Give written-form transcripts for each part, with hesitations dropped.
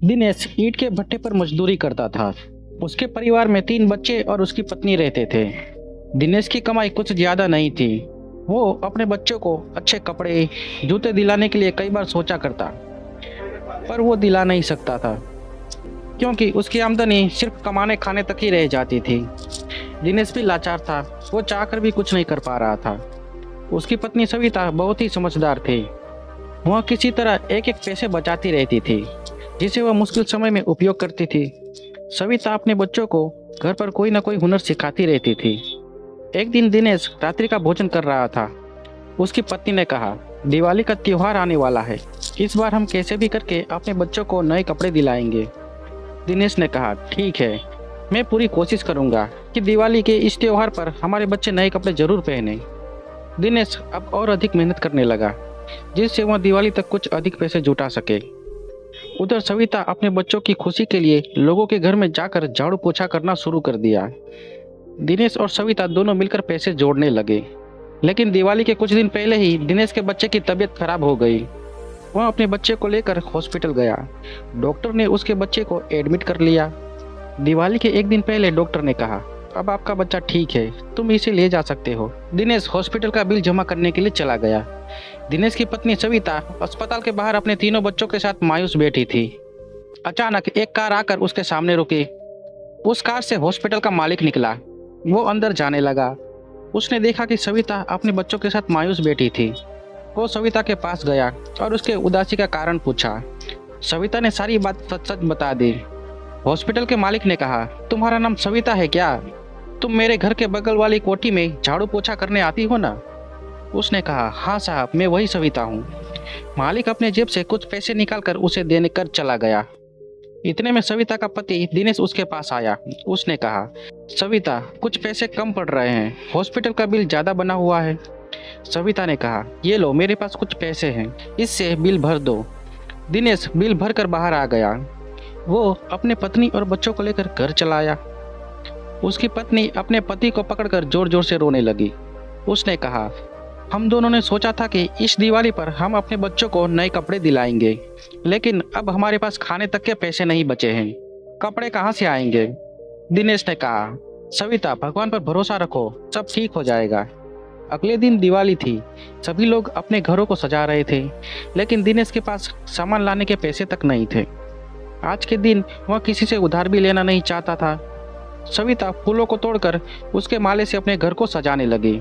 दिनेश ईंट के भट्टे पर मजदूरी करता था। उसके परिवार में 3 बच्चे और उसकी पत्नी रहते थे। दिनेश की कमाई कुछ ज्यादा नहीं थी। वो अपने बच्चों को अच्छे कपड़े, जूते दिलाने के लिए कई बार सोचा करता, पर वो दिला नहीं सकता था क्योंकि उसकी आमदनी सिर्फ कमाने खाने तक ही रह जाती थी। दिनेश भी लाचार था। वो चाहकर भी कुछ नहीं कर पा रहा था। उसकी पत्नी सविता बहुत ही समझदार थी। वह किसी तरह एक एक पैसे बचाती रहती थी, जिसे वह मुश्किल समय में उपयोग करती थी। सविता अपने बच्चों को घर पर कोई न कोई हुनर सिखाती रहती थी। एक दिन दिनेश रात्रि का भोजन कर रहा था। उसकी पत्नी ने कहा, दिवाली का त्योहार आने वाला है। इस बार हम कैसे भी करके अपने बच्चों को नए कपड़े दिलाएंगे। दिनेश ने कहा, ठीक है, मैं पूरी कोशिश करूंगा कि दिवाली के इस त्योहार पर हमारे बच्चे नए कपड़े जरूर पहने। दिनेश अब और अधिक मेहनत करने लगा, जिससे वह दिवाली तक कुछ अधिक पैसे जुटा सके। उधर सविता अपने बच्चों की खुशी के लिए लोगों के घर में जाकर झाड़ू पोछा करना शुरू कर दिया। दिनेश और सविता दोनों मिलकर पैसे जोड़ने लगे। लेकिन दिवाली के कुछ दिन पहले ही दिनेश के बच्चे की तबीयत खराब हो गई। वह अपने बच्चे को लेकर हॉस्पिटल गया। डॉक्टर ने उसके बच्चे को एडमिट कर लिया। दिवाली के एक दिन पहले डॉक्टर ने कहा, अब आपका बच्चा ठीक है, तुम इसे ले जा सकते हो। दिनेश हॉस्पिटल का बिल जमा करने के लिए चला गया। दिनेश की पत्नी सविता अस्पताल के बाहर अपने तीनों बच्चों के साथ मायूस बैठी थी। अचानक एक कार आकर उसके सामने रुकी। उस कार से हॉस्पिटल का मालिक निकला। वो अंदर जाने लगा। उसने देखा कि सविता अपने बच्चों के साथ मायूस बैठी थी। वो सविता के पास गया और उसके उदासी का कारण पूछा। सविता ने सारी बात सच सच बता दी। हॉस्पिटल के मालिक ने कहा, तुम्हारा नाम सविता है क्या? तुम मेरे घर के बगल वाली कोठी में झाड़ू पोछा करने आती हो ना? उसने कहा, हाँ साहब, मैं वही सविता हूँ। मालिक अपने जेब से कुछ पैसे निकालकर उसे देने कर चला गया। इतने में सविता का पति दिनेश उसके पास आया। उसने कहा, सविता, कुछ पैसे कम पड़ रहे हैं, हॉस्पिटल का बिल ज़्यादा बना हुआ है। सविता ने कहा, ये लो, मेरे पास कुछ पैसे हैं, इससे बिल भर दो। दिनेश बिल भर कर बाहर आ गया। वो अपने पत्नी और बच्चों को लेकर घर चला आया। उसकी पत्नी अपने पति को पकड़कर जोर जोर से रोने लगी। उसने कहा, हम दोनों ने सोचा था कि इस दिवाली पर हम अपने बच्चों को नए कपड़े दिलाएंगे, लेकिन अब हमारे पास खाने तक के पैसे नहीं बचे हैं। कपड़े कहाँ से आएंगे? दिनेश ने कहा, सविता, भगवान पर भरोसा रखो, सब ठीक हो जाएगा। अगले दिन दिवाली थी। सभी लोग अपने घरों को सजा रहे थे, लेकिन दिनेश के पास सामान लाने के पैसे तक नहीं थे। आज के दिन वह किसी से उधार भी लेना नहीं चाहता था। सविता फूलों को तोड़कर उसके माले से अपने घर को सजाने लगी।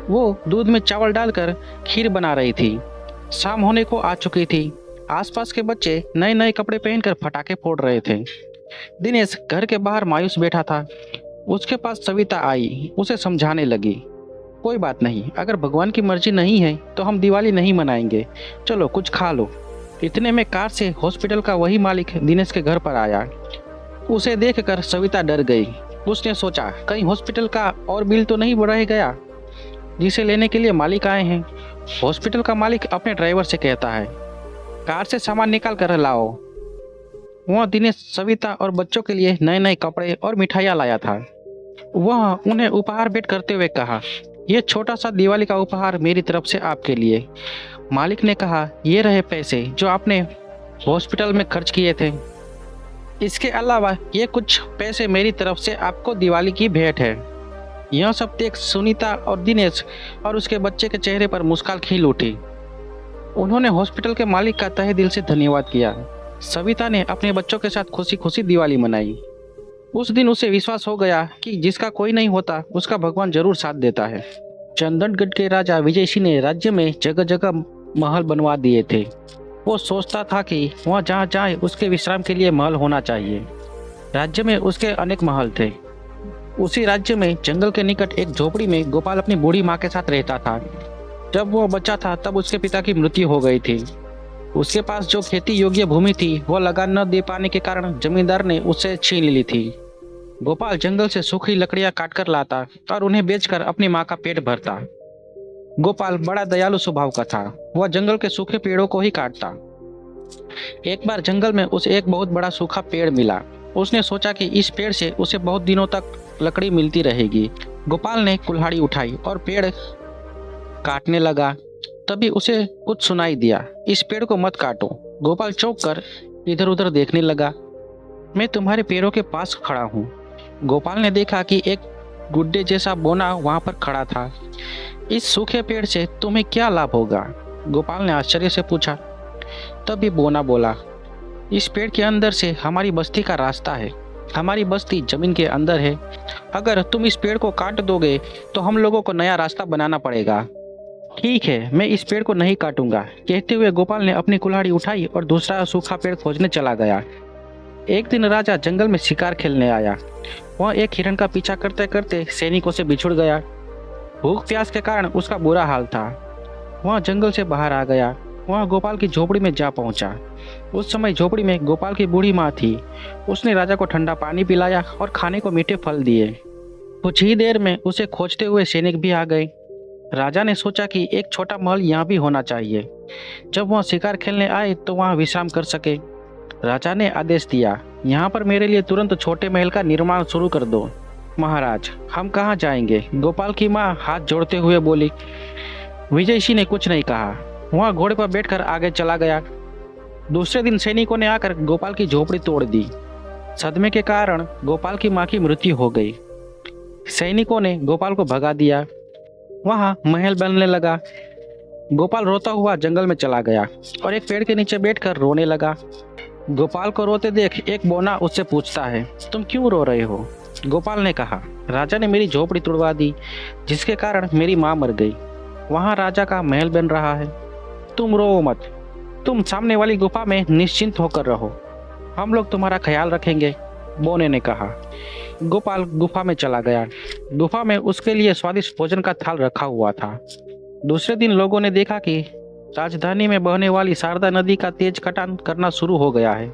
वो दूध में चावल डालकर खीर बना रही थी। शाम होने को आ चुकी थी। आसपास के बच्चे नए नए कपड़े पहनकर पटाखे फोड़ रहे थे। दिनेश घर के बाहर मायूस बैठा था। उसके पास सविता आई, उसे समझाने लगी, कोई बात नहीं, अगर भगवान की मर्जी नहीं है तो हम दिवाली नहीं मनाएंगे, चलो कुछ खा लो। इतने में कार से हॉस्पिटल का वही मालिक दिनेश के घर पर आया। उसे देखकर सविता डर गई। उसने सोचा, कहीं हॉस्पिटल का और बिल तो नहीं बढ़ाया गया जिसे लेने के लिए मालिक आए हैं। हॉस्पिटल का मालिक अपने ड्राइवर से कहता है, कार से सामान निकाल कर लाओ। वह दिनेश, सविता और बच्चों के लिए नए नए कपड़े और मिठाइयाँ लाया था। वह उन्हें उपहार भेंट करते हुए कहा, यह छोटा सा दिवाली का उपहार मेरी तरफ से आपके लिए। मालिक ने कहा, ये रहे पैसे जो आपने हॉस्पिटल में खर्च किए थे। इसके अलावा ये कुछ पैसे मेरी तरफ से आपको दिवाली की भेंट है। यह सब देख सुनीता और दिनेश और उसके बच्चे के चेहरे पर मुस्कान खिल उठी। उन्होंने हॉस्पिटल के मालिक का तहे दिल से धन्यवाद किया। सविता ने अपने बच्चों के साथ खुशी खुशी दिवाली मनाई। उस दिन उसे विश्वास हो गया कि जिसका कोई नहीं होता उसका भगवान जरूर साथ देता है। चंदनगढ़ के राजा विजय सिंह ने राज्य में जगह जगह महल बनवा दिए थे। वो सोचता था कि वहाँ जहाँ जाए उसके विश्राम के लिए महल होना चाहिए। राज्य में उसके अनेक महल थे। उसी राज्य में जंगल के निकट एक झोपड़ी में गोपाल अपनी बूढ़ी माँ के साथ रहता था। जब वो बच्चा था तब उसके पिता की मृत्यु हो गई थी। उसके पास जो खेती योग्य भूमि थी वो लगान न दे पाने के कारण जमींदार ने उससे छीन ली थी। गोपाल जंगल से सूखी लकड़ियां काटकर लाता और उन्हें बेचकर अपनी माँ का पेट भरता। गोपाल बड़ा दयालु स्वभाव का था। वह जंगल के सूखे पेड़ों को ही काटता। एक बार जंगल में उसे एक बहुत बड़ा सूखा पेड़ मिला। उसने सोचा कि इस पेड़ से उसे बहुत दिनों तक लकड़ी मिलती रहेगी। गोपाल ने कुल्हाड़ी उठाई और पेड़ काटने लगा। तभी उसे कुछ सुनाई दिया, इस पेड़ को मत काटो। गोपाल चौंक कर इधर उधर देखने लगा। मैं तुम्हारे पैरों के पास खड़ा हूँ। गोपाल ने देखा कि एक गुड्डे जैसा बोना वहां पर खड़ा था। इस सूखे पेड़ से तुम्हें क्या लाभ होगा? गोपाल ने आश्चर्य से पूछा। तभी बोना बोला, इस पेड़ के अंदर से हमारी बस्ती का रास्ता है। हमारी बस्ती जमीन के अंदर है। अगर तुम इस पेड़ को काट दोगे तो हम लोगों को नया रास्ता बनाना पड़ेगा। ठीक है, मैं इस पेड़ को नहीं काटूंगा। कहते हुए गोपाल ने अपनी कुल्हाड़ी उठाई और दूसरा सूखा पेड़ खोजने चला गया। एक दिन राजा जंगल में शिकार खेलने आया। वह एक हिरण का पीछा करते करते सैनिकों से बिछुड़ गया। भूख प्यास के कारण उसका बुरा हाल था। वह जंगल से बाहर आ गया। वह गोपाल की झोपड़ी में जा पहुंचा। उस समय झोपड़ी में गोपाल की बूढ़ी माँ थी। उसने राजा को ठंडा पानी पिलाया और खाने को मीठे फल दिए। कुछ ही देर में उसे खोजते हुए सैनिक भी आ गए। राजा ने सोचा कि एक छोटा महल यहाँ भी होना चाहिए। जब वह शिकार खेलने आए तो वहाँ विश्राम कर सके। राजा ने आदेश दिया, यहाँ पर मेरे लिए तुरंत छोटे महल का निर्माण शुरू कर दो। महाराज, हम कहाँ जाएंगे? गोपाल की माँ हाथ जोड़ते हुए बोली। विजय सिंह ने कुछ नहीं कहा। वह घोड़े पर बैठकर आगे चला गया। दूसरे दिन सैनिकों ने आकर गोपाल की झोपड़ी तोड़ दी। सदमे के कारण गोपाल की माँ की मृत्यु हो गई। सैनिकों ने गोपाल को भगा दिया। वहां महल बनने लगा। गोपाल रोता हुआ जंगल में चला गया और एक पेड़ के नीचे बैठकर रोने लगा। गोपाल को रोते देख एक बोना उससे पूछता है, तुम क्यों रो रहे हो? गोपाल ने कहा, राजा ने मेरी झोपड़ी तोड़वा दी, जिसके कारण मेरी माँ मर गई। वहां राजा का महल बन रहा है। तुम रो मत। तुम सामने वाली गुफा में निश्चिंत होकर रहो। हम लोग तुम्हारा ख्याल रखेंगे, बोने ने कहा। गोपाल गुफा में चला गया। गुफा में उसके लिए स्वादिष्ट भोजन का थाल रखा हुआ था। दूसरे दिन लोगों ने देखा कि राजधानी में बहने वाली शारदा नदी का तेज कटान करना शुरू हो गया है।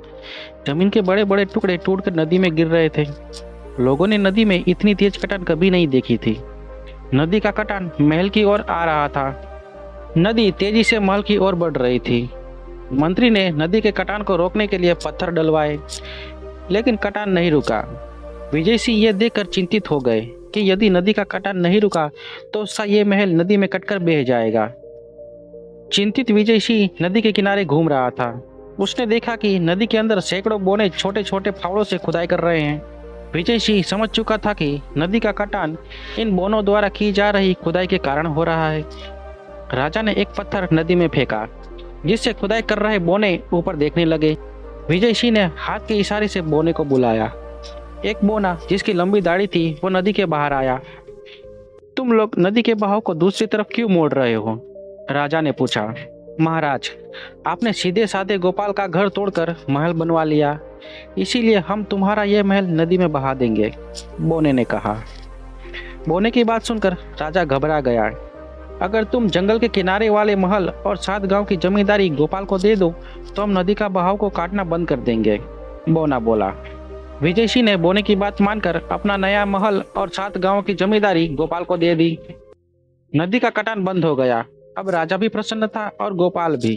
जमीन के बड़े बड़े टुकड़े टूटकर नदी में गिर रहे थे। लोगों ने नदी में इतनी तेज कटान कभी नहीं देखी थी। नदी का कटान महल की ओर आ रहा था। नदी तेजी से महल की ओर बढ़ रही थी। मंत्री ने नदी के कटान को रोकने के लिए पत्थर डलवाए, लेकिन कटान नहीं रुका। विजय सिंह ये देखकर चिंतित हो गए कि यदि नदी का कटान नहीं रुका तो उसका ये महल नदी में कटकर बह जाएगा। चिंतित विजय सिंह नदी के किनारे घूम रहा था। उसने देखा कि नदी के अंदर सैकड़ों बोने छोटे छोटे फावड़ों से खुदाई कर रहे हैं। विजय सिंह समझ चुका था कि नदी का कटान इन बोनों द्वारा की जा रही खुदाई के कारण हो रहा है। राजा ने एक पत्थर नदी में फेंका, जिससे खुदाई कर रहे बोने ऊपर देखने लगे। विजय सिंह ने हाथ के इशारे से बोने को बुलाया। एक बोना जिसकी लंबी दाढ़ी थी वो नदी के बाहर आया। तुम लोग नदी के बहाव को दूसरी तरफ क्यों मोड़ रहे हो? राजा ने पूछा। महाराज, आपने सीधे साधे गोपाल का घर तोड़कर महल बनवा लिया, इसीलिए हम तुम्हारा यह महल नदी में बहा देंगे, बोने ने कहा। बोने की बात सुनकर राजा घबरा गया। अगर तुम जंगल के किनारे वाले महल और 7 गांव की जमींदारी गोपाल को दे दो तो हम नदी का बहाव को काटना बंद कर देंगे, बोना बोला। विजय सिंह ने बोने की बात मानकर अपना नया महल और 7 गांवों की जमींदारी गोपाल को दे दी। नदी का कटान बंद हो गया। अब राजा भी प्रसन्न था और गोपाल भी।